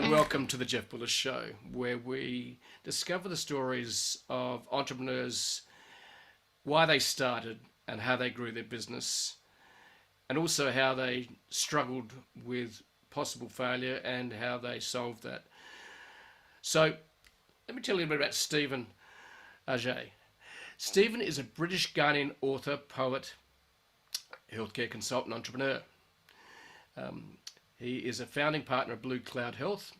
Welcome to the Jeff Bullis Show, where we discover the stories of entrepreneurs, why they started and how they grew their business, and also how they struggled with possible failure and how they solved that. So let me tell you a bit about Stephen Ajay. Stephen is a British-Ghanaian author, poet, healthcare consultant, entrepreneur. He is a founding partner of Blue Cloud Health,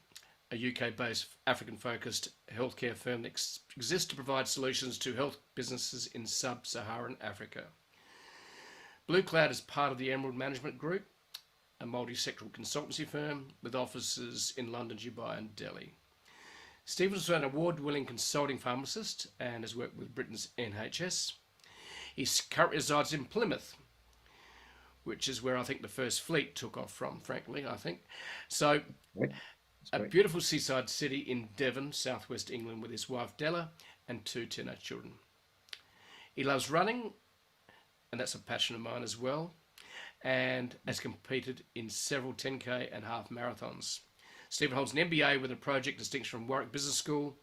a UK-based African-focused healthcare firm that exists to provide solutions to health businesses in Sub-Saharan Africa. Blue Cloud is part of the Emerald Management Group, a multi-sectoral consultancy firm with offices in London, Dubai and Delhi. Stephen is an award-winning consulting pharmacist and has worked with Britain's NHS. He currently resides in Plymouth, which is where I think the first fleet took off from, frankly, I think. So, a beautiful seaside city in Devon, southwest England, with his wife Della and 2 teenage children. He loves running, and that's a passion of mine as well, and has competed in several 10K and half marathons. Stephen holds an MBA with a project distinction from Warwick Business School,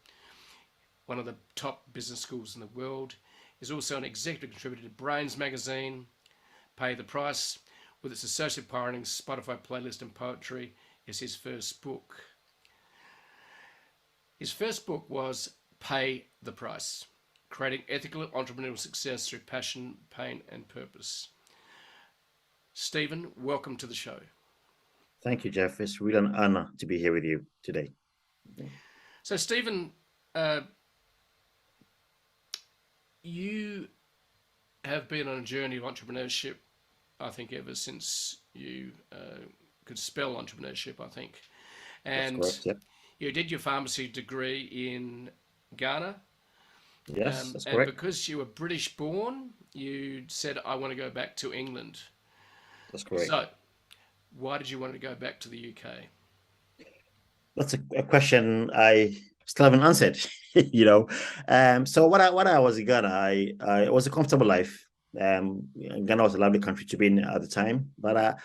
one of the top business schools in the world. He's also an executive contributor to Brainz Magazine. Pay the Price, with its associate pioneering Spotify playlist and poetry, is his first book. His first book was Pay the Price, Creating Ethical Entrepreneurial Success Through Passion, Pain and Purpose. Stephen, welcome to the show. Thank you, Jeff. It's really an honor to be here with you today. So, Stephen, you have been on a journey of entrepreneurship, I think, ever since you could spell entrepreneurship, I think. And that's correct, yeah. You did your pharmacy degree in Ghana. Yes, that's and correct. Because you were British born, you said, I want to go back to England. That's correct. So, why did you want to go back to the UK? That's a question I still haven't answered. So when I was in Ghana, it was a comfortable life. Ghana was a lovely country to be in at the time, but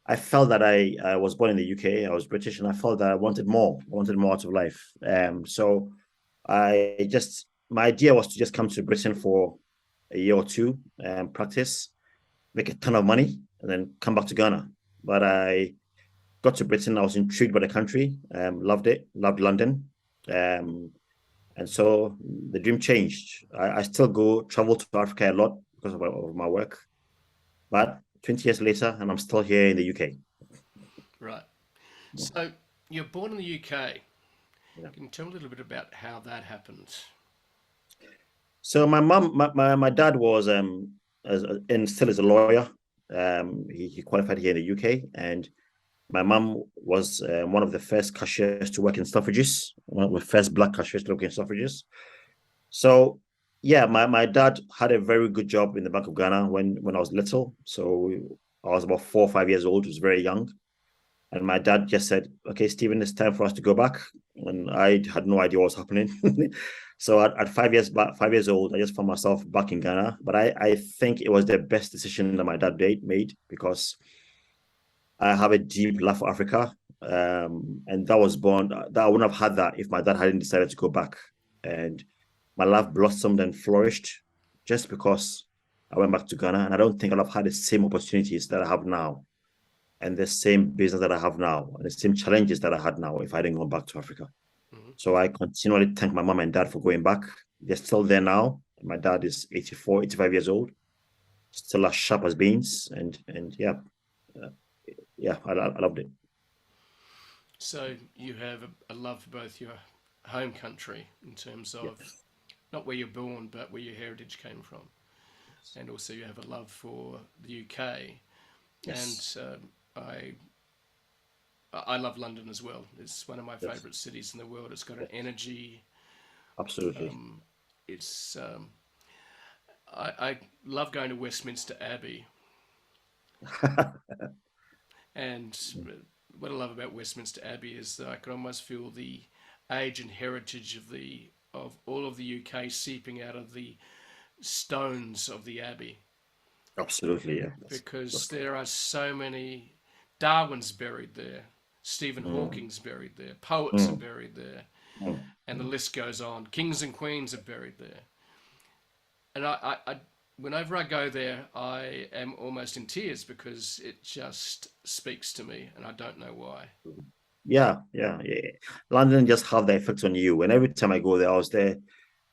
I felt that I was born in the UK. I was British, and I felt that I wanted more. I wanted more out of life. So my idea was to just come to Britain for a year or two, practice, make a ton of money, and then come back to Ghana. But I got to Britain. I was intrigued by the country, loved it, loved London. And so the dream changed. I still travel to Africa a lot because of my work. But 20 years later, and I'm still here in the UK. Right. So you're born in the UK. Yeah. Can you tell me a little bit about how that happened? So my dad was and still is a lawyer. He qualified here in the UK, and my mum was one of the first cashiers to work in Selfridges, one of the first black cashiers to work in Selfridges. So yeah, my dad had a very good job in the Bank of Ghana when I was little. So I was about 4 or 5 years old. I was very young. And my dad just said, okay, Stephen, it's time for us to go back. And I had no idea what was happening. So at 5 years old, I just found myself back in Ghana. But I think it was the best decision that my dad made because I have a deep love for Africa. And that was born, that I wouldn't have had that if my dad hadn't decided to go back. And my love blossomed and flourished just because I went back to Ghana. And I don't think I'd have had the same opportunities that I have now, and the same business that I have now, and the same challenges that I had now if I didn't go back to Africa. Mm-hmm. So I continually thank my mom and dad for going back. They're still there now. My dad is 84, 85 years old, still as sharp as beans. And yeah, I loved it. So you have a love for both your home country in terms of not where you're born, but where your heritage came from. And also you have a love for the UK. Yes. And I love London as well. It's one of my favourite cities in the world. It's got an energy. Absolutely. I love going to Westminster Abbey. And what I love about Westminster Abbey is that I can almost feel the age and heritage of all of the UK seeping out of the stones of the Abbey. Absolutely, yeah. Because there are so many. Darwin's buried there. Stephen mm, Hawking's buried there. Poets are mm, buried there. mm. And the list goes on. Kings and queens are buried there. And whenever I go there, I am almost in tears because it just speaks to me, and I don't know why. Yeah. London just have the effect on you. And every time I go there, I was there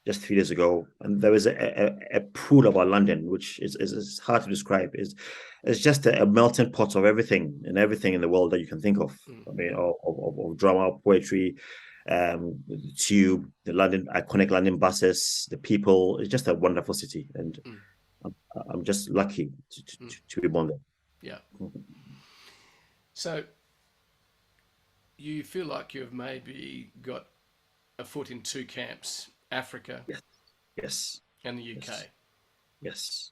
just 3 days ago, and there is a pool about London, which is hard to describe. It's just a melting pot of everything and everything in the world that you can think of. Mm, I mean, of drama, poetry, the tube, the London iconic London buses, the people. It's just a wonderful city, and mm, I'm, I'm just lucky mm. to be born Yeah. there. So you feel like you've maybe got a foot in two camps: Africa Yes, yes, and the UK. yes, yes.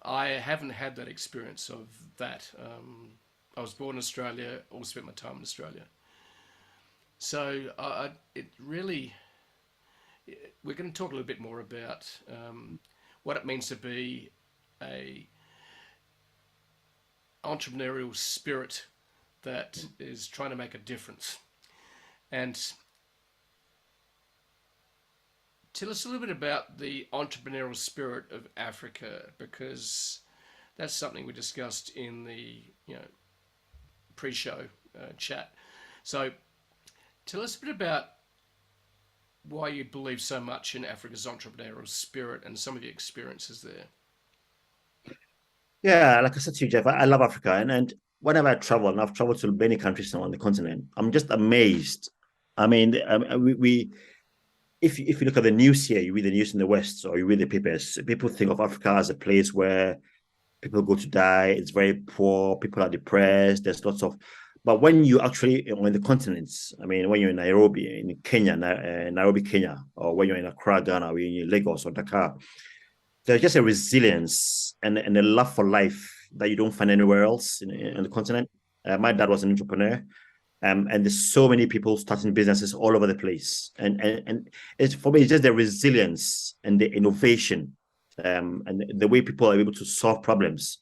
I haven't had that experience of that. I was born in Australia, all spent my time in Australia. So it really, we're going to talk a little bit more about what it means to be a entrepreneurial spirit that is trying to make a difference. And tell us a little bit about the entrepreneurial spirit of Africa, because that's something we discussed in the pre-show chat. So tell us a bit about why you believe so much in Africa's entrepreneurial spirit and some of your experiences there. Yeah, like I said to you, Jeff, I love Africa, and whenever I travel, and I've traveled to many countries now on the continent, I'm just amazed. I mean, we if you look at the news here, you read the news in the West, or you read the papers, people think of Africa as a place where people go to die. It's very poor. People are depressed. There's lots of, but when you actually on the continents, I mean, when you're in Nairobi, in Kenya, Nairobi, Kenya, or when you're in Accra, Ghana, or you're in Lagos or Dakar, there's just a resilience and a love for life that you don't find anywhere else in the continent. My dad was an entrepreneur, and there's so many people starting businesses all over the place. And it's for me, it's just the resilience and the innovation, and the way people are able to solve problems.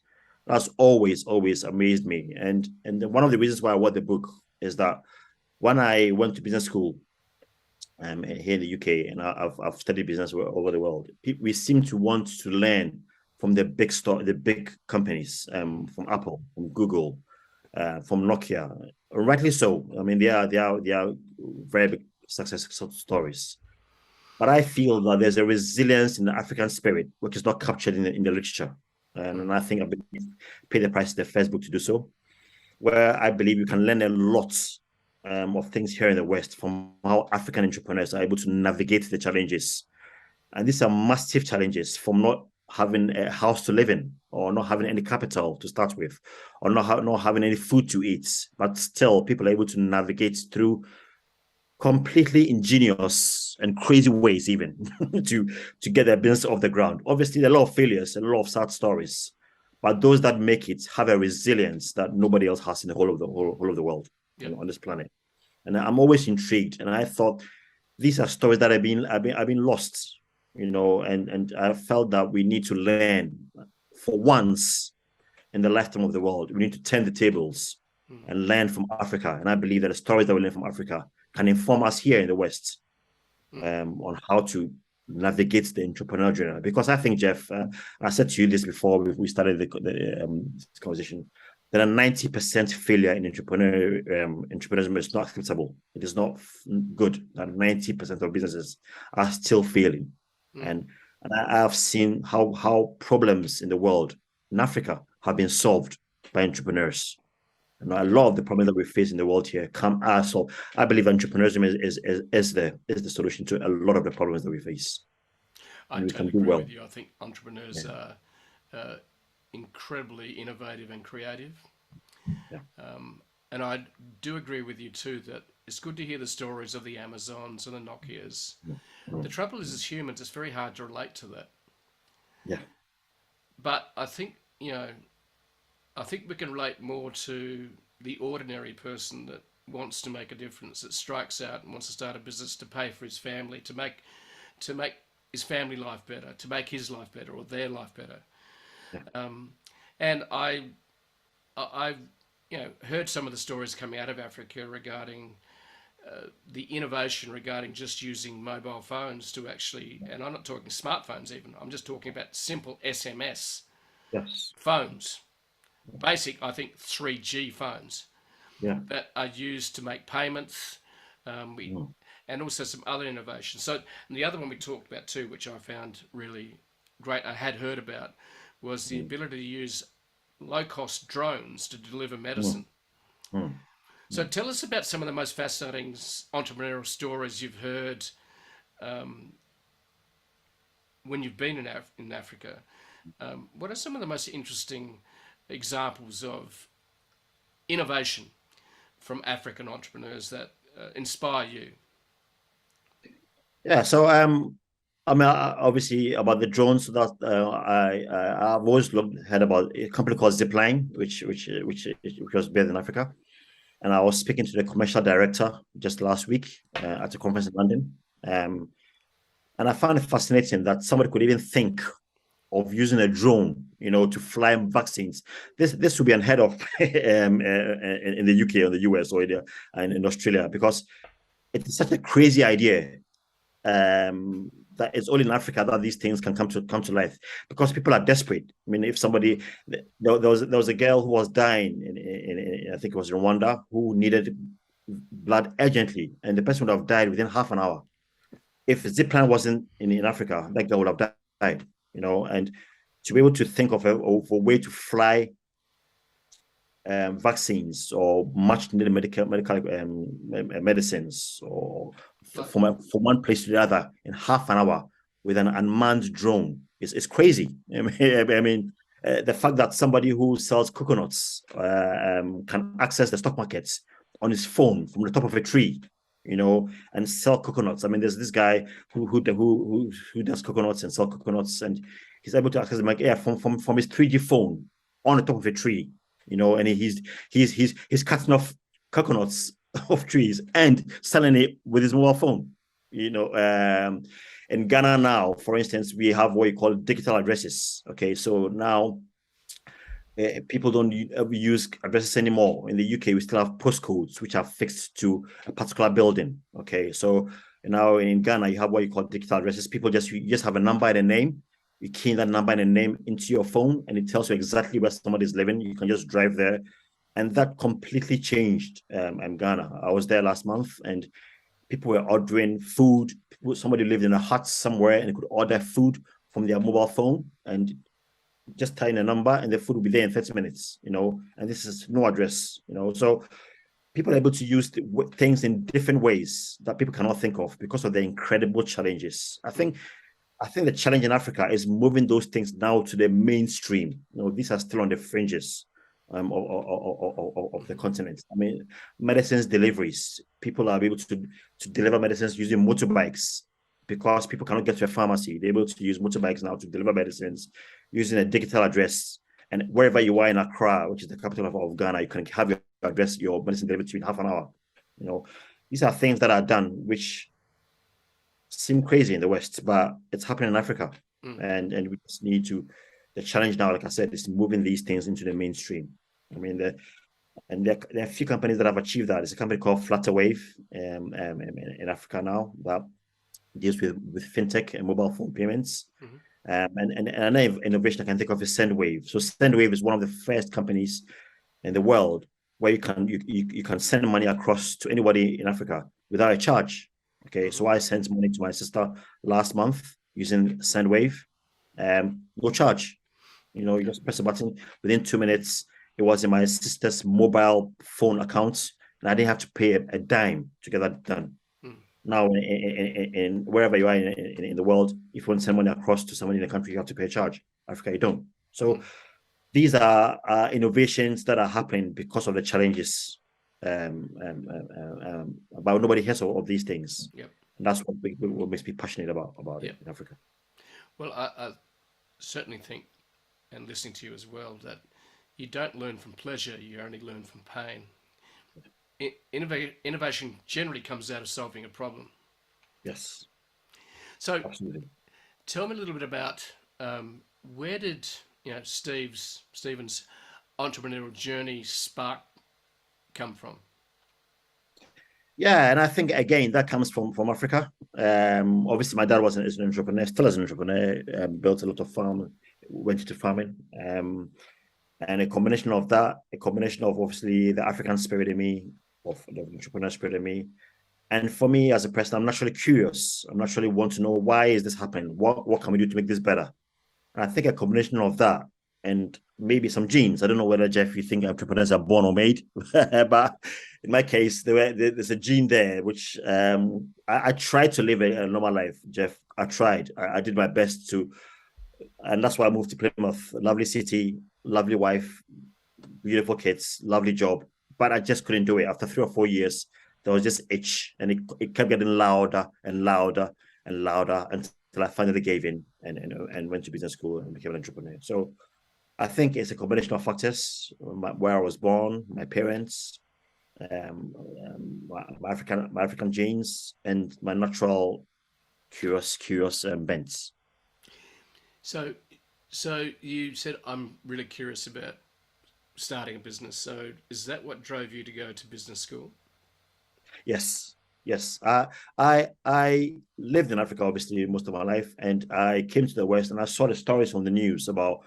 That's always amazed me. And one of the reasons why I wrote the book is that when I went to business school, here in the UK, and I've studied business all over the world. We seem to want to learn from the big companies, from Apple, from Google, from Nokia. Rightly so. I mean, they are very big success stories. But I feel that there's a resilience in the African spirit, which is not captured in the literature. And I think I've paid the price in the first book to do so, where I believe you can learn a lot of things here in the West from how African entrepreneurs are able to navigate the challenges. And these are massive challenges, from not having a house to live in, or not having any capital to start with, or not having any food to eat. But still, people are able to navigate through completely ingenious and crazy ways, even to get their business off the ground. Obviously, there are a lot of failures and a lot of sad stories, but those that make it have a resilience that nobody else has in the whole of the world, Yep. on this planet. And I'm always intrigued. And I thought these are stories that have been lost, and I felt that we need to learn for once in the lifetime of the world. We need to turn the tables Mm. and learn from Africa. And I believe that the stories that we learn from Africa can inform us here in the West, Mm. on how to navigate the entrepreneurial journey. Because I think, Jeff, I said to you this before we started this conversation, that a 90% failure in entrepreneurship is not acceptable. It is not good that 90% of businesses are still failing. Mm. And I have seen how problems in the world, in Africa, have been solved by entrepreneurs. And a lot of the problems that we face in the world here come as so. I believe entrepreneurship is the solution to a lot of the problems that we face, I and we can totally do agree well. with you. I think entrepreneurs Yeah, are incredibly innovative and creative. yeah, And I do agree with you too that it's good to hear the stories of the Amazons and the Nokias. The trouble is, as humans, it's very hard to relate to that. yeah, But I think, I think we can relate more to the ordinary person that wants to make a difference, that strikes out and wants to start a business to pay for his family, to make his family life better, to make his life better or their life better. yeah, Um, and I heard some of the stories coming out of Africa regarding the innovation regarding just using mobile phones to actually, and I'm not talking smartphones even, I'm just talking about simple SMS Yes. phones, basic, I think 3G phones Yeah. that are used to make payments. Mm. And also some other innovations. So and the other one we talked about too, which I found really great, I had heard about, was the Mm. ability to use low-cost drones to deliver Mm. medicine. Mm. So tell us about some of the most fascinating entrepreneurial stories you've heard when you've been in Africa. What are some of the most interesting examples of innovation from African entrepreneurs that inspire you? Yeah. So I mean, obviously about the drones. So that I've always heard about a company called Zipline, which was based in Africa. And I was speaking to the commercial director just last week at a conference in London. And I found it fascinating that somebody could even think of using a drone, to fly vaccines. This would be unheard of in the UK or the US or in Australia, because it's such a crazy idea that it's only in Africa that these things can come to life, because people are desperate. I mean, if somebody there was a girl who was dying in I think it was Rwanda, who needed blood urgently, and the person would have died within half an hour. If Zipline wasn't in Africa, that girl would have died. And to be able to think of a way to fly vaccines or much needed medical medicines, or Like, from one place to the other in half an hour with an unmanned drone is crazy. The fact that somebody who sells coconuts can access the stock markets on his phone from the top of a tree, and sell coconuts. I mean, there's this guy who does coconuts and sell coconuts, and he's able to access them like from his 3G phone on the top of a tree, and he's cutting off coconuts of trees and selling it with his mobile phone. In Ghana now, for instance, we have what you call digital addresses. Okay, so now people don't use addresses anymore. In the UK, we still have postcodes which are fixed to a particular building. Okay, so now in Ghana, you have what you call digital addresses. You just have a number and a name. You key in that number and a name into your phone, and it tells you exactly where somebody is living. You can just drive there, and that completely changed Ghana. I was there last month, and people were ordering food. Somebody lived in a hut somewhere and could order food from their mobile phone and just type in a number, and the food will be there in 30 minutes, and this is no address, So people are able to use things in different ways that people cannot think of because of the incredible challenges. I think the challenge in Africa is moving those things now to the mainstream. These are still on the fringes of the continent. I mean, medicines deliveries. People are able to deliver medicines using motorbikes, because people cannot get to a pharmacy. They're able to use motorbikes now to deliver medicines using a digital address. And wherever you are in Accra, which is the capital of Ghana, you can have your medicine delivered to you in half an hour. These are things that are done which seem crazy in the West, but it's happening in Africa. And we just need to. The challenge now, like I said, is moving these things into the mainstream. I mean, there are a few companies that have achieved that. There's a company called Flutterwave in Africa now that deals with fintech and mobile phone payments. And another innovation I can think of is Sendwave. So Sendwave is one of the first companies in the world where you can send money across to anybody in Africa without a charge. Okay, so I sent money to my sister last month using Sendwave, no charge. You just press a button. Within 2 minutes, it was in my sister's mobile phone account, and I didn't have to pay a dime to get that done. Now, in wherever you are in the world, if you want to send money across to somebody in the country, you have to pay a charge. Africa, you don't. So these are innovations that are happening because of the challenges. But nobody hears of these things. Yep. And that's what makes me passionate about it in Africa. Well, I certainly think, and listening to you as well, that you don't learn from pleasure, you only learn from pain. Innovation generally comes out of solving a problem. Yes. So absolutely. Tell me a little bit about where did Stephen's entrepreneurial journey spark come from? Yeah, and I think again that comes from Africa. Obviously, my dad is an entrepreneur, still is an entrepreneur. Built a lot of farm, went into farming, and a combination of that, a combination of obviously the African spirit in me, of the entrepreneur spirit in me, and for me as a person, I'm naturally curious. I'm naturally want to know why is this happening. What can we do to make this better? And I think a combination of that and maybe some genes. I don't know whether, Jeff, you think entrepreneurs are born or made, but in my case, there's a gene there, which I tried to live a normal life, Jeff. I tried. I did my best to, and that's why I moved to Plymouth. Lovely city, lovely wife, beautiful kids, lovely job. But I just couldn't do it. After 3 or 4 years, there was just itch, and it kept getting louder and louder and louder until I finally gave in and went to business school and became an entrepreneur. So I think it's a combination of factors: where I was born, my parents, my African genes, and my natural curious bents. So, so you said I'm really curious about starting a business. So, is that what drove you to go to business school? Yes, yes. I lived in Africa obviously most of my life, and I came to the West and I saw the stories on the news about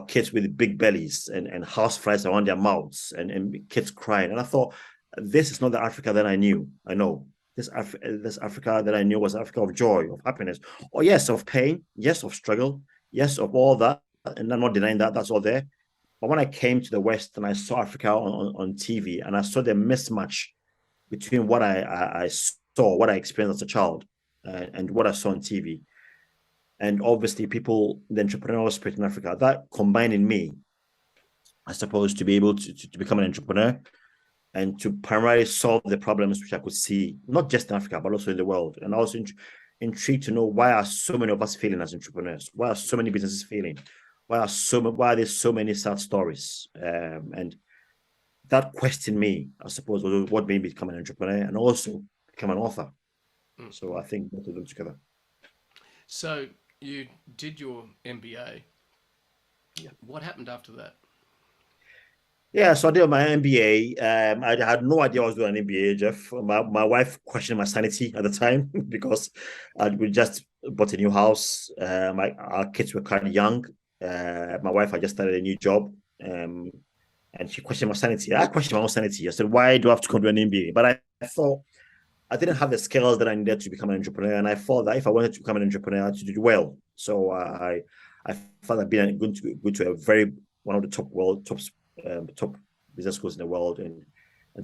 kids with big bellies and house flies around their mouths and kids crying. And I thought, this is not the Africa that I knew. I know this Africa that I knew was Africa of joy, of happiness. Oh, yes, of pain, yes, of struggle, yes, of all that. And I'm not denying that, that's all there. But when I came to the West and I saw Africa on TV and I saw the mismatch between what I saw, what I experienced as a child, and what I saw on TV, and obviously people, the entrepreneurial spirit in Africa, that combined in me, I suppose, to be able to become an entrepreneur and to primarily solve the problems which I could see, not just in Africa, but also in the world. And also intrigued to know why are so many of us failing as entrepreneurs? Why are so many businesses failing? Why are there so many sad stories? And that questioned me, I suppose, was what made me become an entrepreneur and also become an author. Mm. So I think both of them together. So, you did your MBA. Yeah. What happened after that? Yeah, so I did my MBA. I had no idea I was doing an MBA, Jeff. My wife questioned my sanity at the time because we just bought a new house. Our kids were kind of young. My wife had just started a new job. Um, and she questioned my sanity. I questioned my own sanity. I said, why do I have to come to an MBA? But I thought I didn't have the skills that I needed to become an entrepreneur. And I thought that if I wanted to become an entrepreneur, I had to do well. So I thought I'd been going to a very one of the top business schools in the world and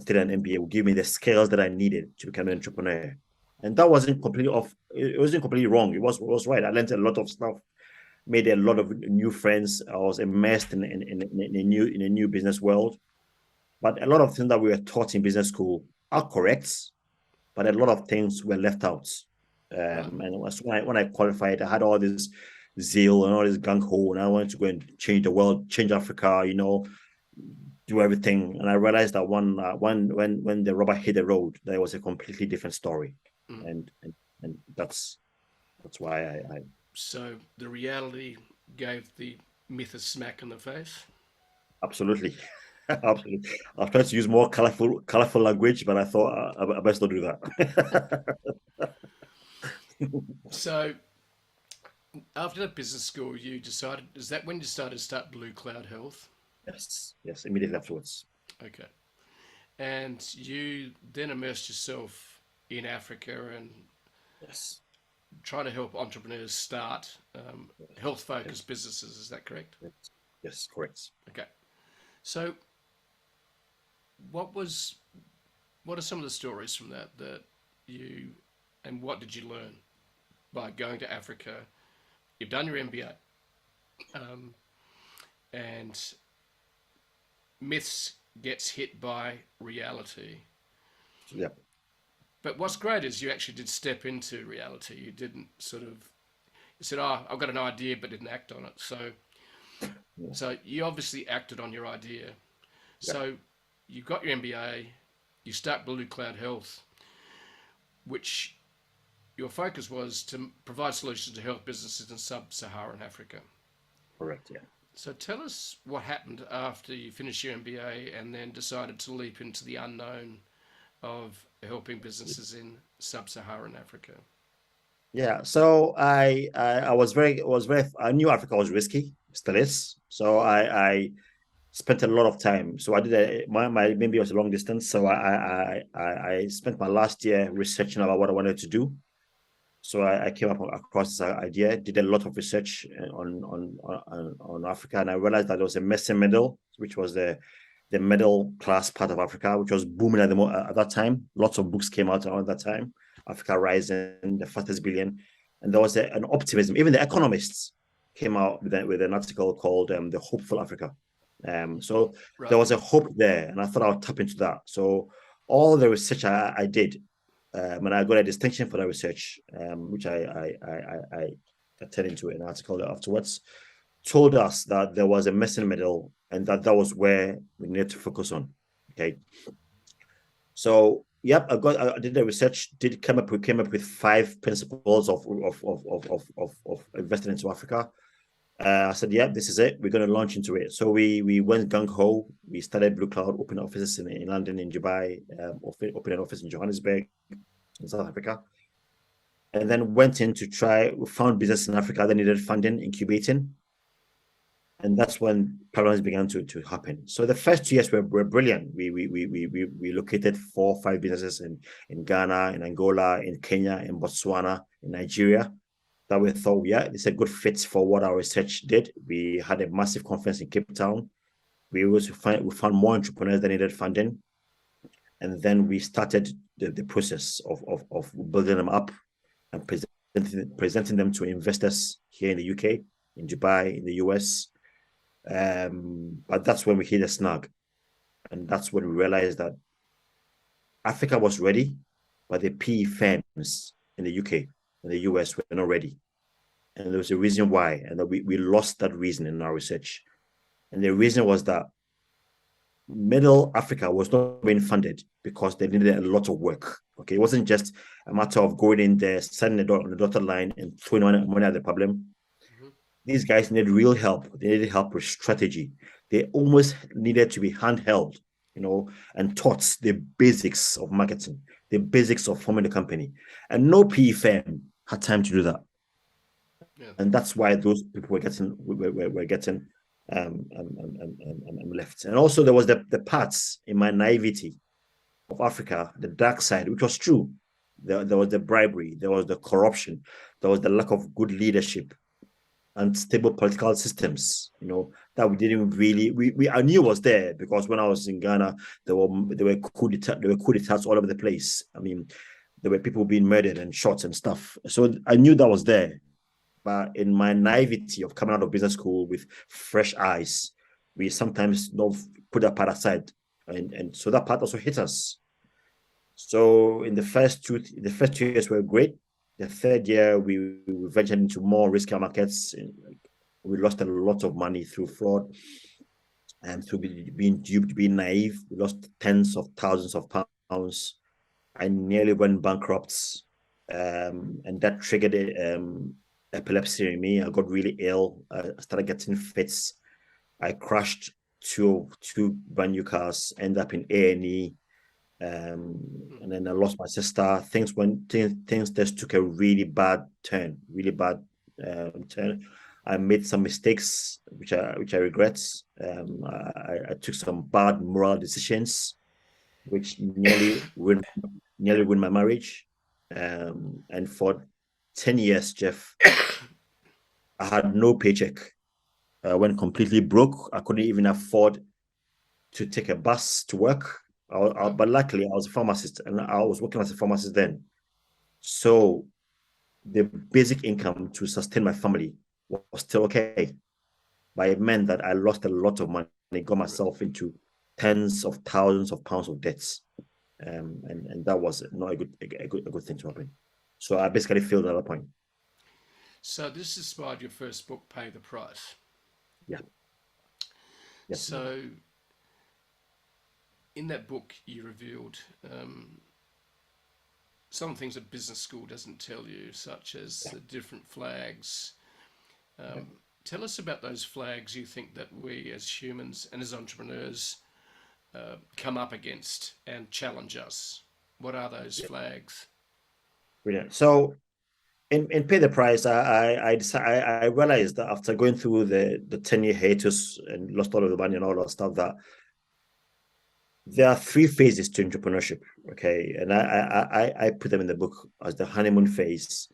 study an MBA would give me the skills that I needed to become an entrepreneur. And that wasn't completely off. It wasn't completely wrong. It was right. I learned a lot of stuff, made a lot of new friends. I was immersed in a new business world. But a lot of things that we were taught in business school are correct, but a lot of things were left out. Right. And it was when I qualified, I had all this zeal and all this gung ho, and I wanted to go and change the world, change Africa, do everything. And I realized that when the rubber hit the road, there was a completely different story, Mm. and that's why I So, the reality gave the myth a smack in the face. absolutely. Absolutely. I've tried to use more colorful language, but I thought I best not do that. So, after that business school, you decided, is that when you started to start Blue Cloud Health? Yes, immediately afterwards. Okay. And you then immersed yourself in Africa and Yes, trying to help entrepreneurs start health yes, focused businesses. Is that correct? yes, yes, correct. Okay. So, what was what are some of the stories from that you and what did you learn by going to Africa? You've done your MBA, um, and myths gets hit by reality. Yeah, But what's great is you actually did step into reality. You didn't sort of you said, "Oh, I've got an idea," but didn't act on it. So, yeah, so you obviously acted on your idea. yeah, So, you got your MBA. You start Blue Cloud Health, which your focus was to provide solutions to health businesses in Sub-Saharan Africa. correct. Yeah, So tell us what happened after you finished your MBA and then decided to leap into the unknown of helping businesses in Sub-Saharan Africa. Yeah, so I was very I knew Africa was risky, still is. So I spent a lot of time. So I did my maybe it was a long distance. So I spent my last year researching about what I wanted to do. So I came up across this idea, did a lot of research on Africa, and I realized that there was a missing middle, which was the middle class part of Africa, which was booming at that time. Lots of books came out around that time. Africa Rising, the fastest billion, and there was an optimism. Even the economists came out with an article called "The Hopeful Africa." So there Right. was a hope there, and I thought I would tap into that. So all the research I did, and I got a distinction for that research, which I turned into an article afterwards, told us that there was a missing middle and that was where we need to focus on. Okay. So yep, I did the research, came up with 5 principles of investing into Africa. I said, yeah, this is it. We're going to launch into it. So we went gung ho. We started Blue Cloud, opened offices in London, in Dubai, opened an office in Johannesburg, in South Africa, and then went in to try. We found business in Africa that needed funding, incubating, and that's when problems began to happen. So the first 2 years were brilliant. We located 4 or 5 businesses in Ghana, in Angola, in Kenya, in Botswana, in Nigeria, that we thought, yeah, it's a good fit for what our research did. We had a massive conference in Cape Town. We found more entrepreneurs that needed funding, and then we started the process of building them up and presenting them to investors here in the UK, in Dubai, in the US. But that's when we hit a snag. And that's when we realized that Africa was ready, but the PE firms in the UK and the US were not ready. And there was a reason why, and that we lost that reason in our research. And the reason was that Middle Africa was not being funded because they needed a lot of work. Okay, it wasn't just a matter of going in there, signing on the dotted line, and throwing money at the problem. Mm-hmm. These guys needed real help. They needed help with strategy. They almost needed to be handheld, and taught the basics of marketing, the basics of forming a company. And no PE firm had time to do that. Yeah. And that's why those people were getting left. And also there was the parts in my naivety of Africa, the dark side, which was true. There was the bribery, there was the corruption, there was the lack of good leadership and stable political systems, that we didn't really I knew was there because when I was in Ghana, there were coup d'etats all over the place. I mean, there were people being murdered and shot and stuff. So I knew that was there. But in my naivety of coming out of business school with fresh eyes, we sometimes don't put that part aside. And so that part also hit us. So in the first 2 years were great. The third year, we ventured into more riskier markets. We lost a lot of money through fraud and through being duped, being naive. We lost tens of thousands of pounds. I nearly went bankrupt, and that triggered epilepsy in me. I got really ill. I started getting fits. I crashed two brand new cars, ended up in A&E. And then I lost my sister. Things just took a really bad turn. Turn. I made some mistakes, which I regret. I took some bad moral decisions, which nearly ruined my marriage. And for 10 years, Jeff, I had no paycheck. I went completely broke. I couldn't even afford to take a bus to work. But luckily, I was a pharmacist and I was working as a pharmacist then. So the basic income to sustain my family was still okay. But it meant that I lost a lot of money, got myself into tens of thousands of pounds of debts. And that was not a good thing to happen. So I basically failed at that point. So this inspired your first book, Pay the Price. Yeah. Yes. So in that book, you revealed some things that business school doesn't tell you, such as the different flags, Tell us about those flags you think that we as humans and as entrepreneurs come up against and challenge us. What are those flags? Brilliant. So in Pay the Price, I realized that after going through the 10-year hiatus and lost all of the money and all that stuff, that there are three phases to entrepreneurship. Okay. And I put them in the book as the honeymoon phase,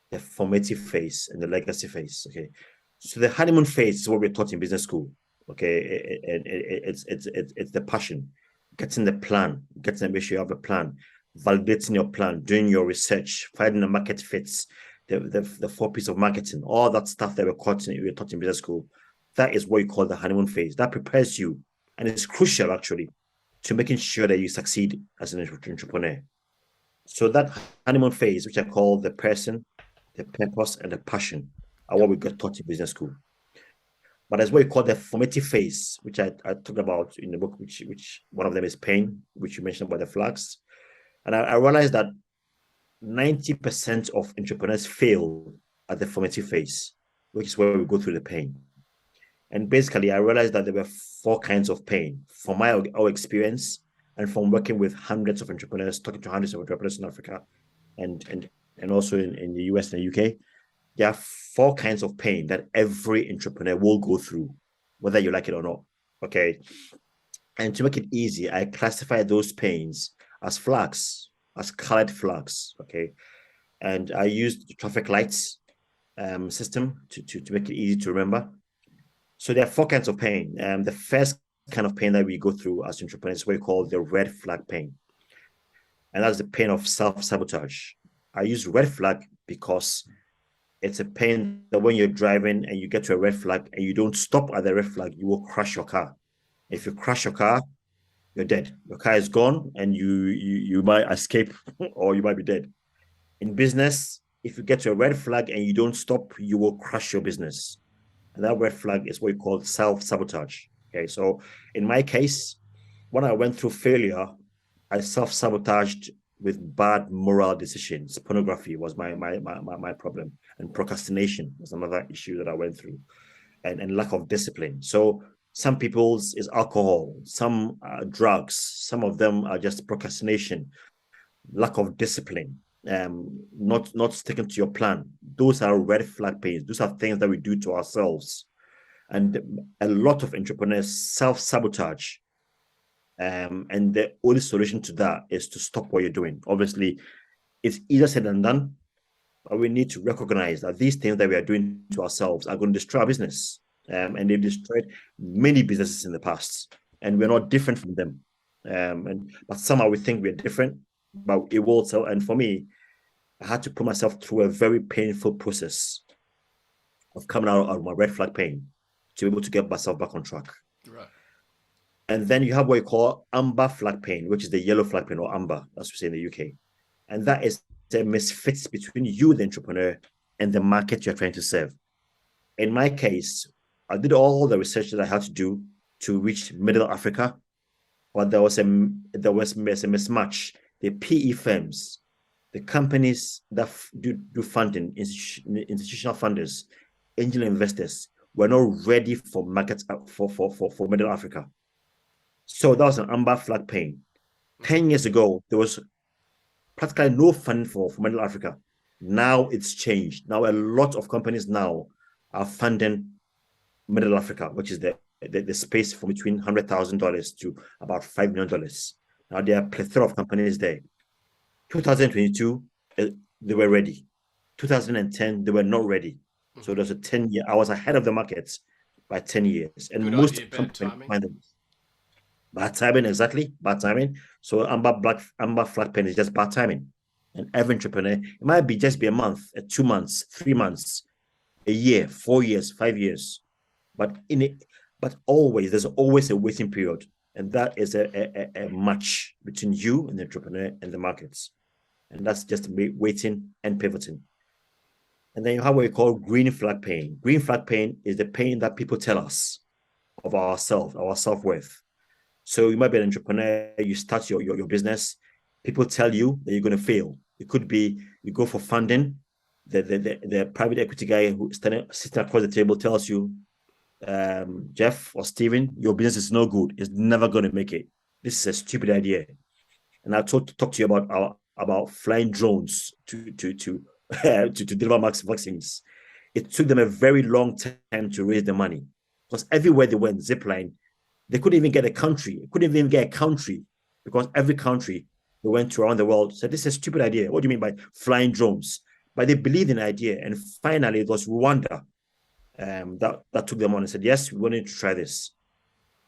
the formative phase, and the legacy phase. Okay. So the honeymoon phase is what we're taught in business school. Okay. And it's the passion, getting the plan, getting to make sure you have a plan, validating your plan, doing your research, finding the market fits, the 4 P's of marketing, all that stuff that we're taught in business school. That is what you call the honeymoon phase. That prepares you, and it's crucial actually to making sure that you succeed as an entrepreneur. So that honeymoon phase, which I call the person, the purpose, and the passion, are what we got taught in business school. But as what we call the formative phase, which I talked about in the book, which one of them is pain, which you mentioned about the flags. And I realized that 90% of entrepreneurs fail at the formative phase, which is where we go through the pain. And basically, I realized that there were 4 kinds of pain from our experience and from working with hundreds of entrepreneurs, talking to hundreds of entrepreneurs in Africa and also in the US and the UK. There are 4 kinds of pain that every entrepreneur will go through, whether you like it or not. Okay. And to make it easy, I classify those pains as flags, as colored flags. Okay. And I used the traffic lights system to make it easy to remember. So there are 4 kinds of pain. The first kind of pain that we go through as entrepreneurs, what we call the red flag pain. And that's the pain of self-sabotage. I use red flag because it's a pain that when you're driving and you get to a red flag and you don't stop at the red flag, you will crash your car. If you crash your car, you're dead. Your car is gone and you might escape or you might be dead. In business, if you get to a red flag and you don't stop, you will crash your business. And that red flag is what we call self-sabotage. Okay, so in my case, when I went through failure, I self-sabotaged with bad moral decisions. Pornography was my problem, and procrastination was another issue that I went through, and lack of discipline. So some people's is alcohol, some drugs, some of them are just procrastination, lack of discipline, not sticking to your plan. Those are red flag pains. Those are things that we do to ourselves. And a lot of entrepreneurs self-sabotage. And the only solution to that is to stop what you're doing. Obviously, it's easier said than done, but we need to recognize that these things that we are doing to ourselves are going to destroy our business. And they've destroyed many businesses in the past, and we're not different from them. But somehow we think we're different, but it will sell. And for me, I had to put myself through a very painful process of coming out of my red flag pain to be able to get myself back on track. Right. And then you have what you call amber flag pain, which is the yellow flag pain, or amber, as we say in the UK. And that is the misfits between you, the entrepreneur, and the market you're trying to serve. In my case, I did all the research that I had to do to reach Middle Africa, but there was a mismatch. The PE firms, the companies that do funding, institutional funders, angel investors, were not ready for markets for Middle Africa. So that was an amber flag pain. 10 years ago, there was practically no funding for Middle Africa. Now it's changed. Now a lot of companies now are funding Middle Africa, which is the space from between $100,000 to about $5 million. Now there are a plethora of companies there. 2022, they were ready. 2010, they were not ready. So there's a 10-year. I was ahead of the markets by 10 years. And Good most idea, companies find them. Bad timing, exactly. Bad timing. So amber flag pen is just bad timing. And every entrepreneur, it might be just be a month, 2 months, 3 months, a year, 4 years, 5 years. But always, there's always a waiting period. And that is a match between you and the entrepreneur and the markets. And that's just waiting and pivoting. And then you have what we call green flag pain. Green flag pain is the pain that people tell us of ourselves, our self-worth. So you might be an entrepreneur, you start your business, people tell you that you're going to fail. It could be you go for funding, the private equity guy who sitting across the table tells you, Jeff or Steven, your business is no good. It's never going to make it. This is a stupid idea. And I talk to you about flying drones to deliver vaccines. It took them a very long time to raise the money because everywhere they went, zipline, they couldn't even get a country. Couldn't even get a country because every country they went to around the world said, this is a stupid idea. What do you mean by flying drones? But they believed in the idea. And finally, it was Rwanda that took them on and said, yes, we wanted to try this.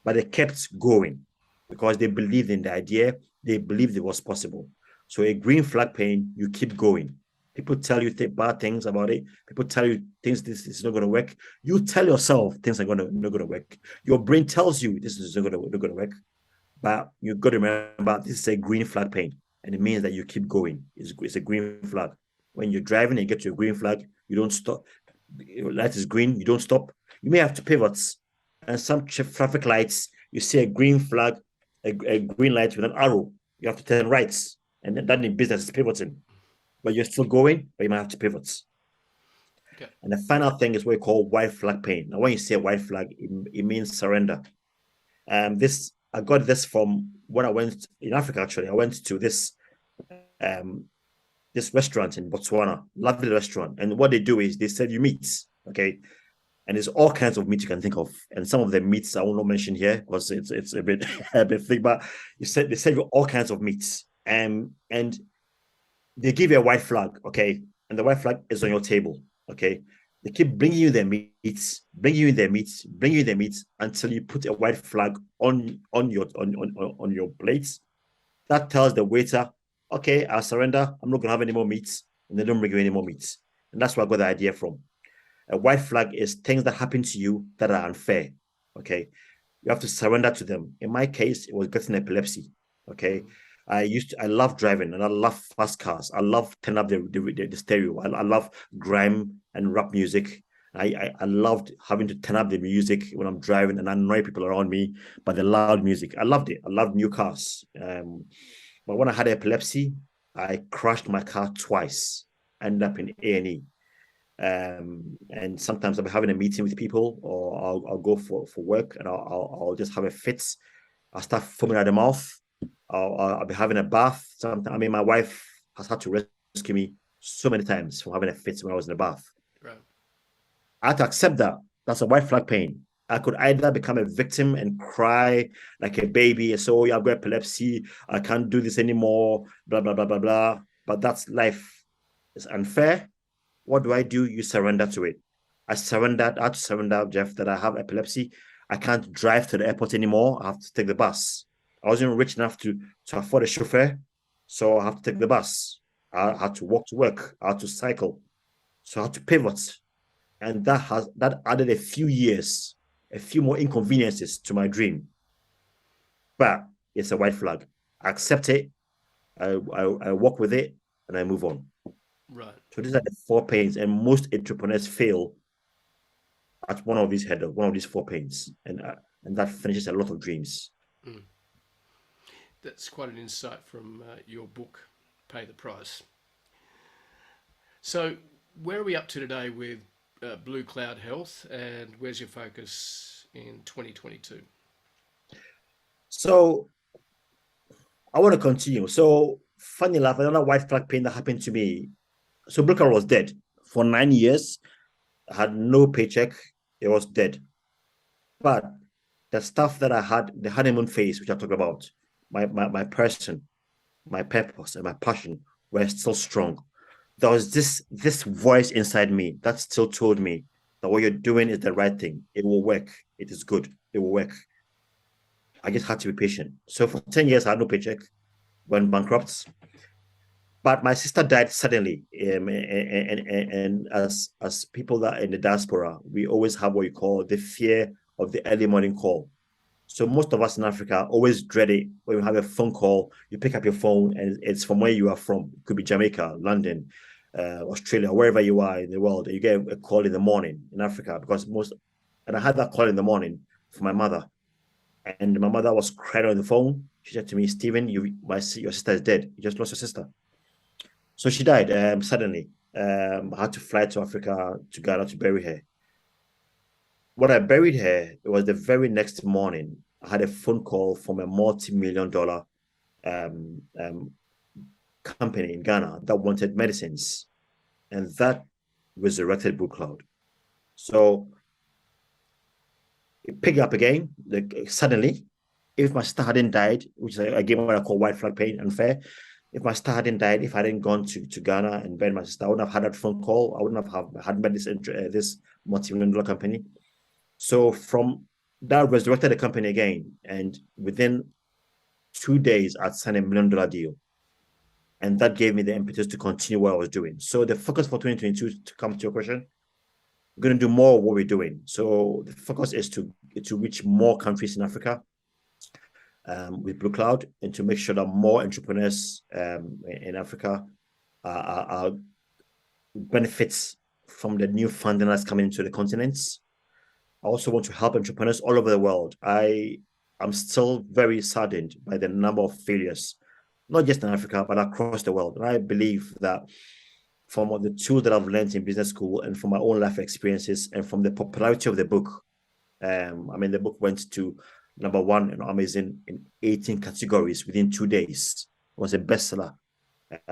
But they kept going because they believed in the idea. They believed it was possible. So a green flag pain, you keep going. People tell you bad things about it. People tell you things this is not going to work. You tell yourself things are not going to work. Your brain tells you this is not going to work. But you've got to remember this is a green flag pain. And it means that you keep going. It's a green flag. When you're driving and you get to a green flag, you don't stop. Light is green, you don't stop. You may have to pivot. And some traffic lights, you see a green flag, a green light with an arrow. You have to turn right. And that in business is pivoting. But you're still going, but you might have to pivot. Okay. And the final thing is what we call white flag pain. Now, when you say white flag, it means surrender. I got this from when I went in Africa, actually. I went to this restaurant in Botswana, lovely restaurant. And what they do is they serve you meats, okay? And there's all kinds of meat you can think of. And some of the meats I will not mention here because it's a bit thick, but they serve you all kinds of meats. And they give you a white flag, okay? And the white flag is on your table, okay? They keep bringing you their meats, until you put a white flag on your plates. That tells the waiter, okay, I'll surrender. I'm not going to have any more meats. And they don't bring you any more meats. And that's where I got the idea from. A white flag is things that happen to you that are unfair, okay? You have to surrender to them. In my case, it was getting epilepsy, okay? I love driving and I love fast cars. I love turning up the stereo. I love grime and rap music. I loved having to turn up the music when I'm driving and annoy people around me by the loud music. I loved it. I loved new cars. But when I had epilepsy, I crashed my car twice. Ended up in A&E. And sometimes I'll be having a meeting with people, or I'll go for work and I'll just have a fit. I'll start foaming at the mouth. I'll be having a bath. I mean, my wife has had to rescue me so many times from having a fit when I was in the bath. Right. I had to accept that. That's a white flag pain. I could either become a victim and cry like a baby and say, oh, yeah, I've got epilepsy. I can't do this anymore, blah, blah, blah, blah, blah. But that's life. It's unfair. What do? You surrender to it. I had to surrender, Jeff, that I have epilepsy. I can't drive to the airport anymore. I have to take the bus. I wasn't rich enough to afford a chauffeur, so I have to take the bus. I had to walk to work. I had to cycle. So I had to pivot. And that added a few years, a few more inconveniences to my dream. But it's a white flag. I accept it. I walk with it, and I move on. Right. So these are the 4 pains, and most entrepreneurs fail at one of these 4 pains, and that finishes a lot of dreams. Mm. That's quite an insight from your book, Pay the Price. So where are we up to today with Blue Cloud Health, and where's your focus in 2022? So I want to continue. So funny enough, another white flag pain that happened to me. So Blue Cloud was dead for 9 years. I had no paycheck. It was dead. But the stuff that I had, the honeymoon phase, which I talked about, my person, my purpose, and my passion were still strong. There was this voice inside me that still told me that what you're doing is the right thing. It will work. It is good. It will work. I just had to be patient. So for 10 years, I had no paycheck, went bankrupt. But my sister died suddenly. And as people that are in the diaspora, we always have what you call the fear of the early morning call. So most of us in Africa always dread it when you have a phone call. You pick up your phone and it's from where you are from. It could be Jamaica, London, Australia, wherever you are in the world. You get a call in the morning in Africa and I had that call in the morning from my mother. And my mother was crying on the phone. She said to me, Stephen, your sister is dead. You just lost your sister. So she died suddenly. I had to fly to Africa, to Ghana, to bury her. When I buried her, it was the very next morning. I had a phone call from a multi-million dollar um, um, company in Ghana that wanted medicines, and that resurrected Blue Cloud. So it picked up again. Like suddenly, if my star hadn't died, which is again what I call white flag pain, unfair. If my star hadn't died, if I hadn't gone to Ghana and buried my sister, I wouldn't have had that phone call. I wouldn't have had met this multi-million dollar company. So from that resurrected the company again, and within 2 days, I'd signed $1 million deal. And that gave me the impetus to continue what I was doing. So the focus for 2022, to come to your question, we're going to do more of what we're doing. So the focus is to reach more countries in Africa with Blue Cloud, and to make sure that more entrepreneurs in Africa are benefits from the new funding that's coming into the continents. I also want to help entrepreneurs all over the world. I'm still very saddened by the number of failures, not just in Africa, but across the world. And I believe that from the tools that I've learned in business school, and from my own life experiences, and from the popularity of the book, the book went to #1 on Amazon in 18 categories within 2 days. It was a bestseller.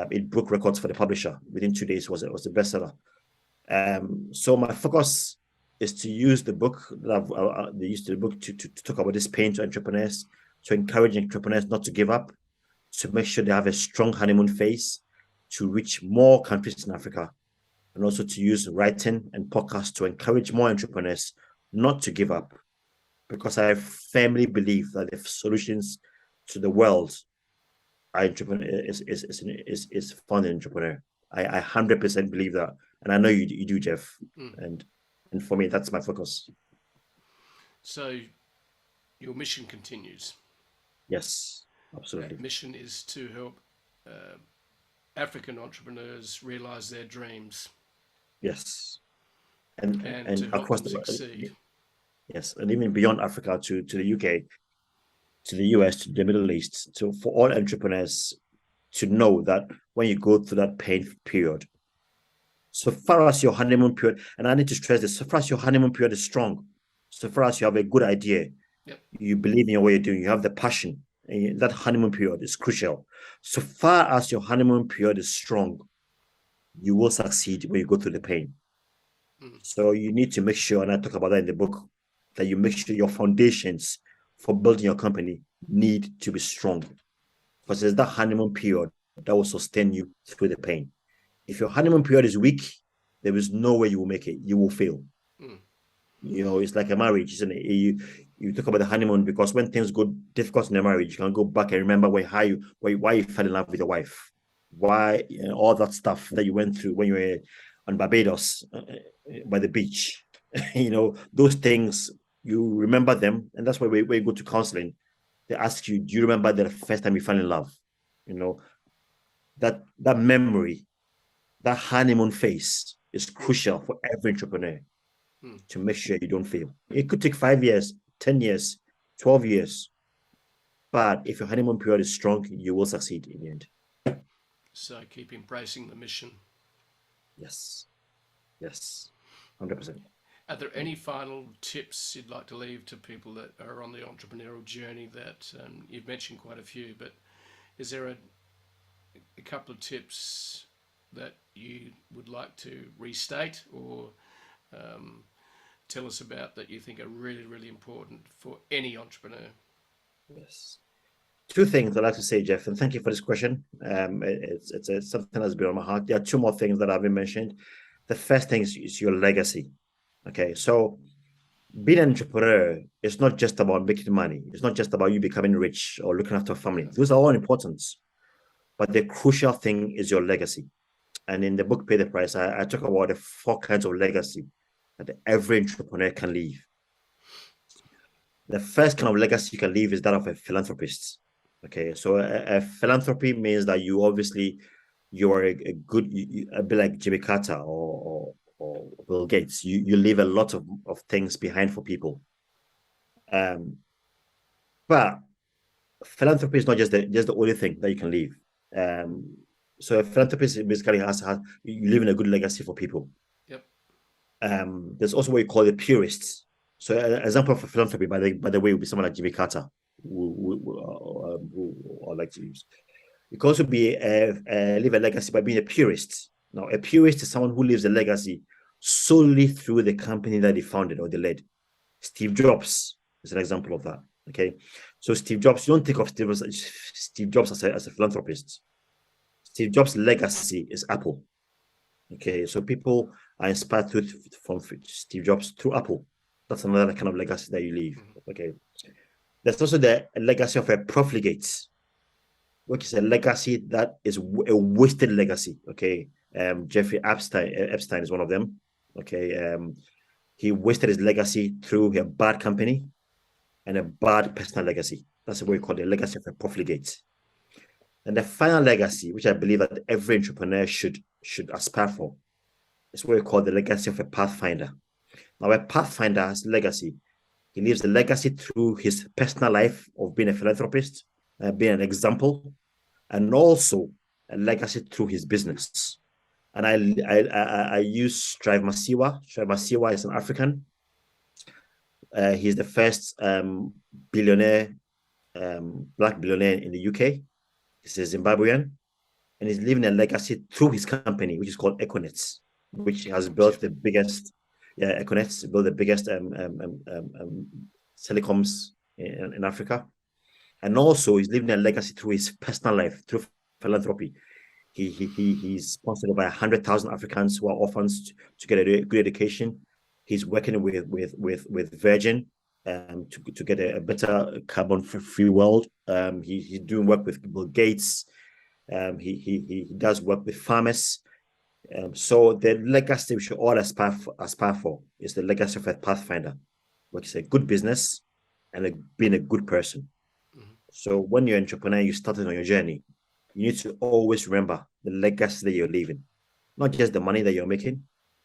It broke records for the publisher. Within 2 days, it was a bestseller. So my focus is to use the book to talk about this pain to entrepreneurs, to encourage entrepreneurs not to give up, to make sure they have a strong honeymoon phase, to reach more countries in Africa, and also to use writing and podcasts to encourage more entrepreneurs not to give up, because I firmly believe that the solutions to the world are is found in entrepreneur. I 100% believe that, and I know you do, Jeff. And for me, that's my focus. So your mission continues. Yes, absolutely. That mission is to help African entrepreneurs realize their dreams. Yes, and to help across them succeed. Yes, and even beyond Africa to the UK, to the US, to the Middle East. So for all entrepreneurs to know that when you go through that pain period, so far as your honeymoon period, and I need to stress this, so far as your honeymoon period is strong, so far as you have a good idea, you believe in what you're doing, you have the passion, and that honeymoon period is crucial. So far as your honeymoon period is strong, you will succeed when you go through the pain. So you need to make sure, and I talk about that in the book, that you make sure your foundations for building your company need to be strong, because it's that honeymoon period that will sustain you through the pain. If your honeymoon period is weak, there is no way you will make it. You will fail. It's like a marriage, isn't it? You talk about the honeymoon, because when things go difficult in a marriage, you can go back and remember why you fell in love with your wife, why all that stuff that you went through when you were on Barbados by the beach. Those things, you remember them, and that's why when you go to counseling, they ask you, do you remember the first time you fell in love? That memory, that honeymoon phase is crucial for every entrepreneur to make sure you don't fail. It could take 5 years, 10 years, 12 years. But if your honeymoon period is strong, you will succeed in the end. So keep embracing the mission. Yes. 100%. Are there any final tips you'd like to leave to people that are on the entrepreneurial journey that you've mentioned quite a few, but is there a couple of tips that you would like to restate or tell us about that you think are really, really important for any entrepreneur? Yes. 2 things I'd like to say, Jeff, and thank you for this question. It's something that's been on my heart. There are 2 more things that haven't mentioned. The first thing is your legacy. Okay, so being an entrepreneur is not just about making money. It's not just about you becoming rich or looking after a family. Those are all important. But the crucial thing is your legacy. And in the book, Pay the Price, I talk about the 4 kinds of legacy that every entrepreneur can leave. The first kind of legacy you can leave is that of a philanthropist. Okay, so a philanthropy means that you are a good, a bit like Jimmy Carter or Bill Gates. You leave a lot of things behind for people. But philanthropy is not just the only thing that you can leave. So a philanthropist basically has you leaving a good legacy for people. Yep. There's also what you call the purists. So an example of a philanthropy, by the way, would be someone like Jimmy Carter, who I like to use. You can also be leave a legacy by being a purist. Now, a purist is someone who leaves a legacy solely through the company that they founded or they led. Steve Jobs is an example of that. Okay, so Steve Jobs, you don't think of Steve Jobs as a philanthropist. Steve Jobs' legacy is Apple. Okay, so people are inspired from Steve Jobs through Apple. That's another kind of legacy that you leave. Okay, there's also the legacy of a profligate, which is a legacy that is a wasted legacy. Okay, Jeffrey Epstein is one of them. Okay, he wasted his legacy through a bad company and a bad personal legacy. That's what we call the legacy of a profligate. And the final legacy, which I believe that every entrepreneur should aspire for, is what we call the legacy of a pathfinder. Now, a pathfinder's legacy, he leaves a legacy through his personal life of being a philanthropist, being an example, and also a legacy through his business. And I use Strive Masiwa. Strive Masiwa is an African. He's the first billionaire, black billionaire in the UK. He's a Zimbabwean, and he's leaving a legacy through his company, which is called Equinet, which has built the biggest, Equinet built the biggest telecoms in Africa. And also, he's leaving a legacy through his personal life, through philanthropy. He's sponsored by 100,000 Africans who are orphans to get a good education. He's working with Virgin to get a better carbon-free world. He's doing work with Bill Gates. He does work with farmers. So the legacy we should all aspire for is the legacy of a pathfinder, which is a good business and being a good person. So when you're an entrepreneur, you started on your journey, you need to always remember the legacy that you're leaving, not just the money that you're making,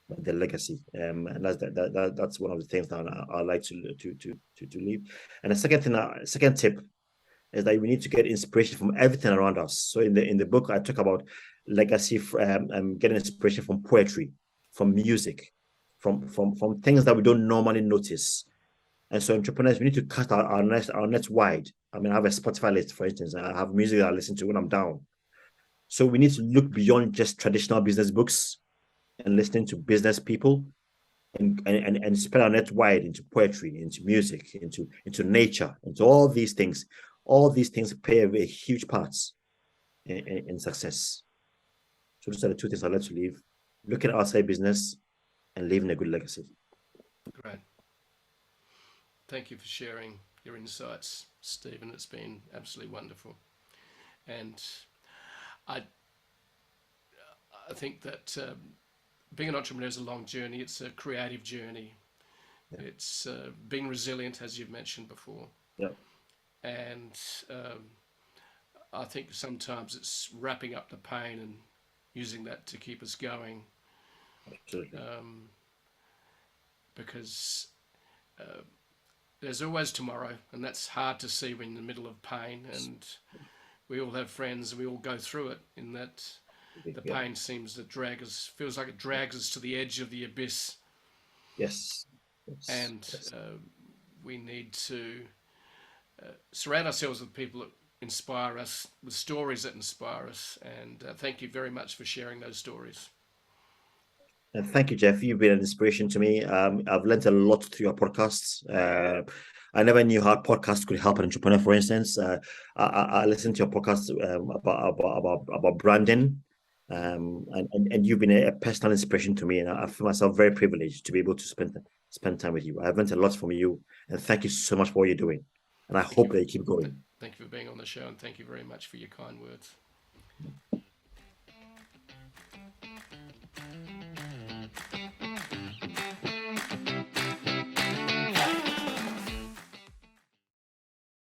but the legacy. And that's one of the things that I like to leave. And the second tip is that we need to get inspiration from everything around us. So in the book, I talk about legacy, getting inspiration from poetry, from music, from things that we don't normally notice. And so entrepreneurs, we need to cast our nets wide. I mean, I have a Spotify list, for instance. I have music that I listen to when I'm down. So we need to look beyond just traditional business books and listening to business people and spread our net wide into poetry, into music, into nature, into all these things. All these things play a huge part in success. So those are the two things I'd like to leave: looking at outside business and leaving a good legacy. Great. Thank you for sharing your insights, Stephen. It's been absolutely wonderful. And I think that being an entrepreneur is a long journey. It's a creative journey. Yeah. It's being resilient, as you've mentioned before. Yeah. And I think sometimes it's wrapping up the pain and using that to keep us going. Absolutely. Because there's always tomorrow, and that's hard to see when in the middle of pain. And we all have friends, we all go through it, in that the pain seems to feels like it drags us to the edge of the abyss. Yes. And we need to surround ourselves with people that inspire us, with stories that inspire us. And thank you very much for sharing those stories. And thank you, Jeff. You've been an inspiration to me. I've learned a lot through your podcasts. I never knew how podcasts could help an entrepreneur. For instance, I listened to your podcast about branding, and you've been a personal inspiration to me. And I feel myself very privileged to be able to spend time with you. I've learned a lot from you, and thank you so much for what you're doing. And I hope that you keep going. Thank you for being on the show, and thank you very much for your kind words.